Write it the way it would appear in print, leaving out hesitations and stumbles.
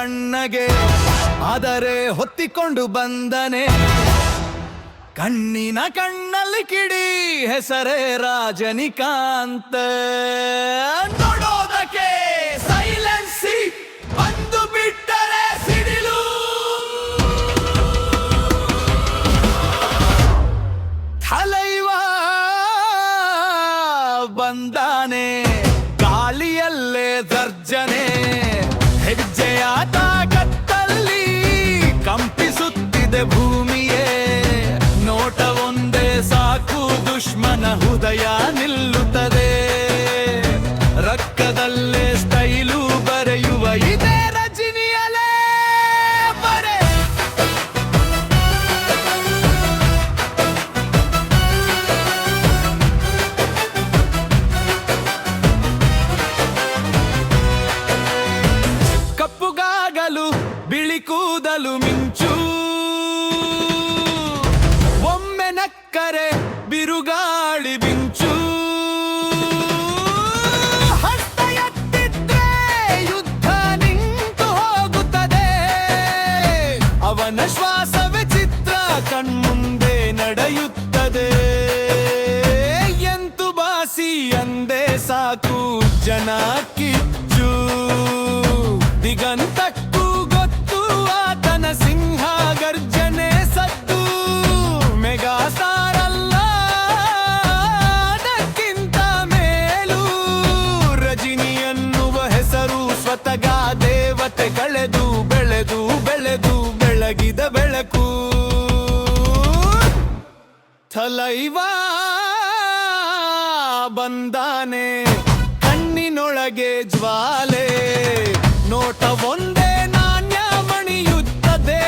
ತಣ್ಣಗೆ ಆದರೆ ಹೊತ್ತಿಕೊಂಡು ಬಂದನೆ ಕಣ್ಣಿನ ಕಣ್ಣಲ್ಲಿ ಕಿಡಿ ಹೆಸರೇ ರಾಜನಿಕಾಂತ ನೋಡೋದಕ್ಕೆ ಸೈಲೆನ್ಸಿ ಬಂದು ಬಿಟ್ಟರೆ ಸಿಡಿಲು ಥಲೈವ ಬಂದಾನೆ ಗಾಳಿಯಲ್ಲೇ ಸರ್ಜನೆ ಹೆಜ್ಜೆಯ ತಾಕತ್ತಲ್ಲಿ ಕಂಪಿಸುತ್ತಿದೆ ಭೂಮಿಯೇ ನೋಟ ಒಂದೇ ಸಾಕು ದುಶ್ಮನ ಹೃದಯ ನಿಲ್ಲುತ್ತದೆ ರಕ್ತದಲ್ಲೇ ಸ್ಟೈಲು ಬರೆಯುವ ಇದೇ ರಜನಿಯಲೇ ಬರೆ ಕಪ್ಪುಗಾಗಲು ಬಿಳಿ ಕೂದಲು ಮಿಂಚು ಒಮ್ಮೆ ನಕ್ಕರೆ ಬಿರುಗಾಳಿ ಬಿಂಚು ಹಸ್ತ ಎತ್ತಿದ್ರೆ ಯುದ್ಧ ನಿಂತು ಹೋಗುತ್ತದೆ ಅವನ ಶ್ವಾಸ ವಿಚಿತ್ರ ಕಣ್ಮುಂದೆ ನಡೆಯುತ್ತದೆ ಎಂತು ಬಾಸಿ ಅಂದೇ ಸಾಕು ಜನ ಕಿಚ್ಚು ದಿಗಂತಕ್ಕೂ ಗೊತ್ತು ಆತನ ಸಿಂಹ ಗರ್ಜನೆ ಸದ್ದು ಮೆಗಾ ಸ್ಟಾರ್ ಅಲ್ಲ ಅದಕ್ಕಿಂತ ಮೇಲೂ ರಜನಿ ಎನ್ನುವ ಹೆಸರು ಸ್ವತಃ ದೇವತೆ ಕಳೆದು ಬೆಳೆದು ಬೆಳೆದು ಬೆಳಗಿದ ಬೆಳಕು ಥಲೈವ ಬಂದಾನೆ ಕಣ್ಣಿನೊಳಗೆ ಜ್ವಾಲೆ ನೋಟ ಒಂದೇ ನಾಣ್ಯ ಮಣಿಯುತ್ತದೆ